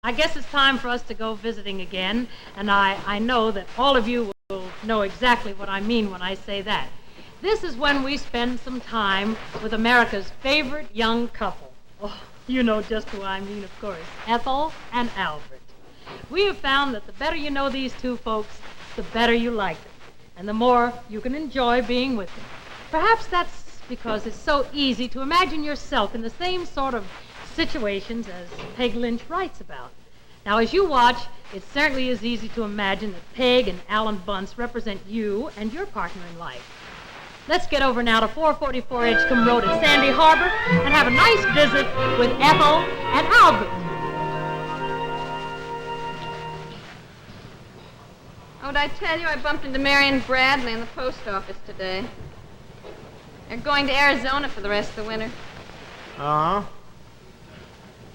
I guess it's time for us to go visiting again, and I know that all of you will know exactly what I mean when I say that. This is when we spend some time with America's favorite young couple. Oh, you know just who I mean, of course, Ethel and Albert. We have found that the better you know these two folks, the better you like them, and the more you can enjoy being with them. Perhaps that's because it's so easy to imagine yourself in the same sort of situations as Peg Lynch writes about. Now, as you watch, it certainly is easy to imagine that Peg and Alan Bunce represent you and your partner in life. Let's get over now to 444 Edgecombe Road at Sandy Harbor and have a nice visit with Ethel and Albert. Oh, did I tell you I bumped into Mary and Bradley in the post office today? They're going to Arizona for the rest of the winter. Uh-huh.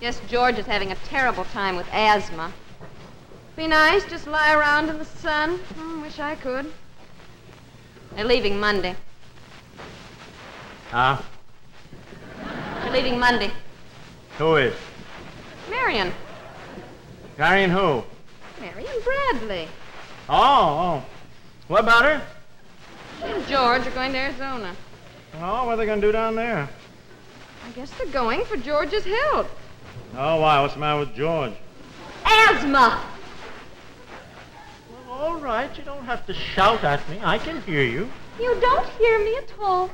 Guess George is having a terrible time with asthma. Be nice, just lie around in the sun. Wish I could. They're leaving Monday. Huh? They're leaving Monday. Who is? Marion. Marion who? Marion Bradley. Oh. What about her? She and George are going to Arizona. Oh, what are they going to do down there? I guess they're going for George's health. Oh, why? What's the matter with George? Asthma! Well, all right. You don't have to shout at me. I can hear you. You don't hear me at all.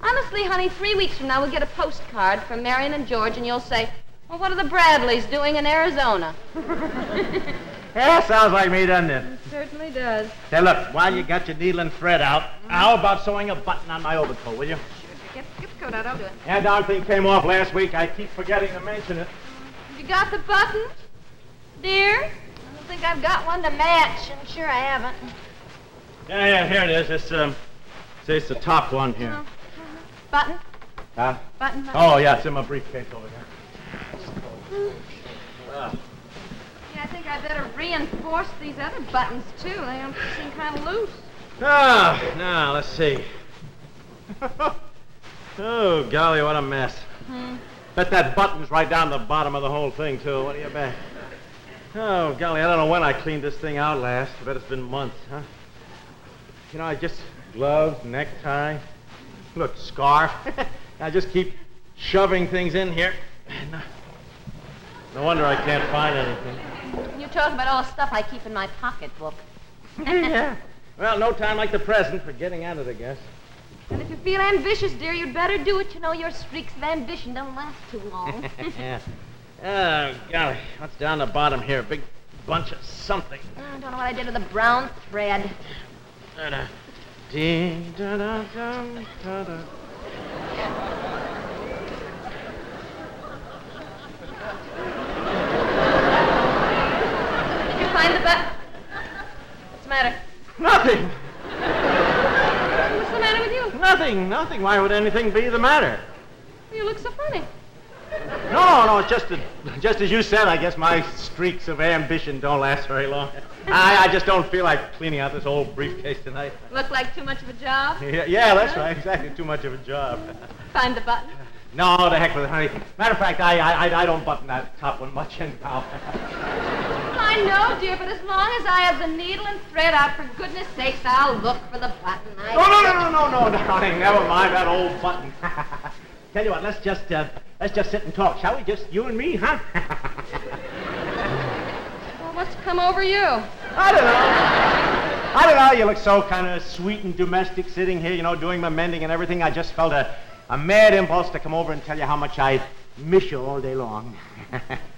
Honestly, honey, 3 weeks from now we'll get a postcard from Marion and George, and you'll say, well, what are the Bradleys doing in Arizona? Yeah, sounds like me, doesn't it? It certainly does. Say, look, while you got your needle and thread out, how about sewing a button on my overcoat, will you? Get the coat out, I'll do it. Yeah, darn thing came off last week. I keep forgetting to mention it. You got the button, dear? I don't think I've got one to match, and sure I haven't. Yeah, here it is. It's the top one here. Button? Huh? Button? Oh, yeah, it's in my briefcase over here. Yeah, I think I better reinforce these other buttons, too. They seem kind of loose. Now, let's see. Oh, golly, what a mess. Bet that button's right down the bottom of the whole thing, too. What do you bet? Oh, golly, I don't know when I cleaned this thing out last. I bet it's been months, huh? You know, I just... gloves, necktie, look, scarf. I just keep shoving things in here. No wonder I can't find anything. You talk about all the stuff I keep in my pocketbook. Yeah. Well, no time like the present for getting at it, I guess. And if you feel ambitious, dear, you'd better do it. You know, your streaks of ambition don't last too long. Yeah. Oh, golly. What's down the bottom here? A big bunch of something. I don't know what I did with the brown thread. Ding, da, da, dum, da, da. Did you find the button? What's the matter? Nothing. What's the matter with you? Nothing. Why would anything be the matter? You look so funny. No, it's just as you said, I guess my streaks of ambition don't last very long. I just don't feel like cleaning out this old briefcase tonight. Look like too much of a job? Yeah, that's right. Exactly, too much of a job. Find the button? No, the heck with it, honey. Matter of fact, I don't button that top one much anyhow. I know, dear, but as long as I have the needle and thread out, for goodness sakes, I'll look for the button. No, honey, never mind that old button. Tell you what, let's just sit and talk, shall we? Just you and me, huh? Well, what's come over you? I don't know. You look so kind of sweet and domestic sitting here, you know, doing my mending and everything. I just felt a mad impulse to come over and tell you how much I miss you all day long.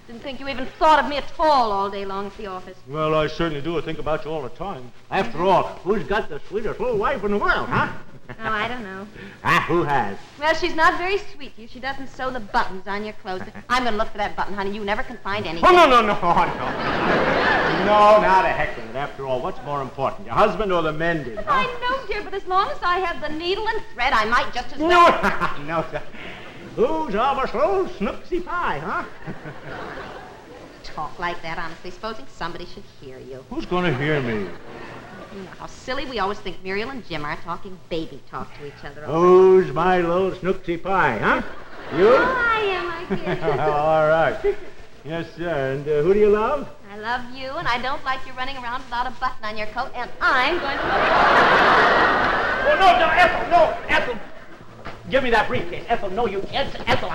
Didn't think you even thought of me at all day long at the office. Well, I certainly do. I think about you all the time. After all, who's got the sweetest little wife in the world, huh? Oh, I don't know. Who has? Well, she's not very sweet to you. She doesn't sew the buttons on your clothes. I'm going to look for that button, honey. You never can find anything. Oh, no. No, now the heck with it. After all, what's more important, your husband or the mending? Huh? I know, dear, but as long as I have the needle and thread, I might just as well... No, sir. Who's our slow snooksy pie, huh? Talk like that, honestly. Supposing somebody should hear you. Who's going to hear me? You know how silly we always think Muriel and Jim are talking baby talk to each other. Who's my little snooksy pie, huh? You? Oh, I am, I guess. All right. Yes, sir. And who do you love? I love you, and I don't like you running around without a button on your coat, and I'm going to... Oh, no, Ethel, no, Ethel. Give me that briefcase. Ethel, no, you can't. Ethel,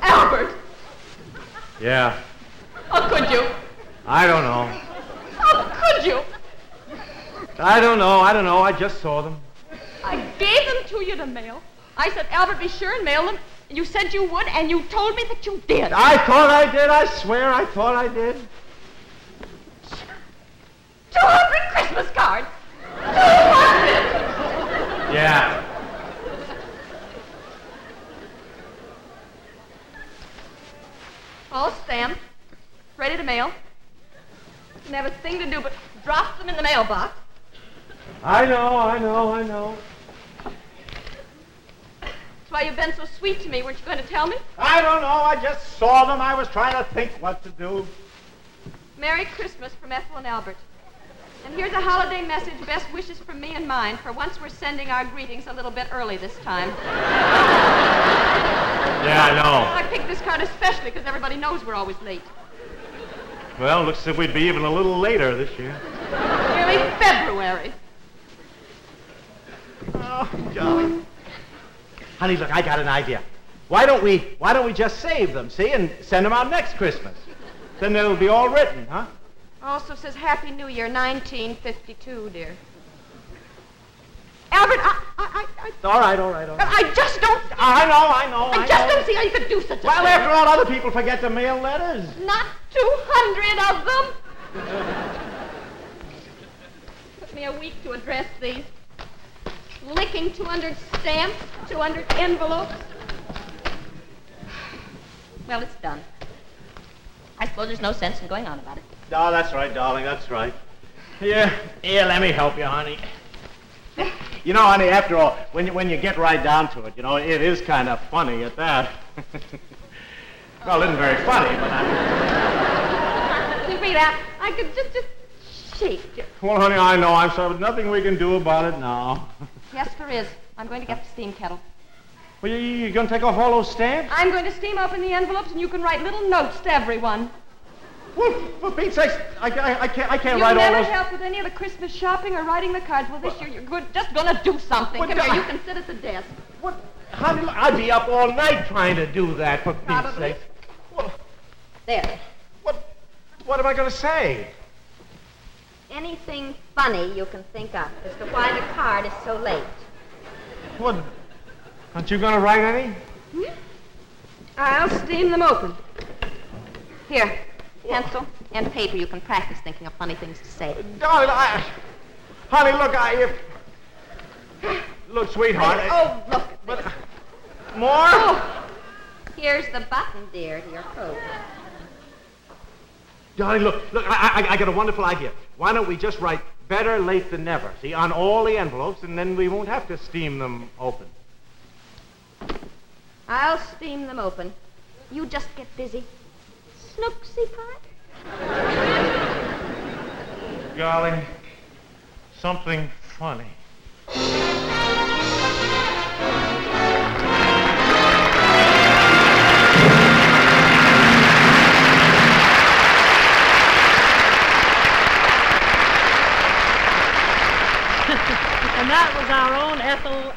Albert, Yeah. how could you? I don't know. How could you? I don't know. I just saw them. I gave them to you to mail. I said, Albert, be sure and mail them. You said you would, and you told me that you did. I thought I did. I swear I thought I did. 200 Christmas cards. 200. Yeah. All stamped, ready to mail. Didn't have a thing to do but drop them in the mailbox. I know. That's why you've been so sweet to me. Weren't you going to tell me? I don't know. I just saw them. I was trying to think what to do. Merry Christmas from Ethel and Albert. And here's a holiday message, best wishes from me and mine. For once, we're sending our greetings a little bit early this time. Yeah, I know. I picked this card especially because everybody knows we're always late. Well, looks as if we'd be even a little later this year. Nearly February. Oh, golly. Honey, look, I got an idea. Why don't we just save them, see, and send them out next Christmas? Then they'll be all written, huh? Also says Happy New Year, 1952, dear. Albert, All right. I just don't... I know. I just don't see how you could do such a Well, thing. after all, other people forget to mail letters. Not 200 of them. Took me a week to address these. Licking 200 stamps, 200 envelopes. Well, it's done. I suppose there's no sense in going on about it. Oh, that's right, darling, that's right. Here, let me help you, honey. You know, honey, after all, when you get right down to it, you know, it is kind of funny at that. Well, it isn't very funny, but Read out. I could just shake you. Well, honey, I know. I'm sorry, but nothing we can do about it now. Yes, there is. I'm going to get the steam kettle. Well, you going to take off all those stamps? I'm going to steam open the envelopes, and you can write little notes to everyone. Well, for Pete's sakes, I can't You write all never those... helped with any of the Christmas shopping or writing the cards. Well, this year you're just going to do something. What Come do here, I- you can sit at the desk. What? Honey, look, I'd be up all night trying to do that, for Pete's Probably. sake. Well, There. what am I going to say? Anything funny you can think of as to why the card is so late. What? Aren't you going to write any? I'll steam them open. Here, pencil and paper. You can practice thinking of funny things to say. Darling, honey, look, Look, sweetheart. Oh, look at But, this. more? Oh, here's the button, dear, to your coat. Darling, look, I got a wonderful idea. Why don't we just write better late than never, see, on all the envelopes, and then we won't have to steam them open. I'll steam them open. You just get busy. Snooksy pie? Golly, something funny. And that was our own Ethel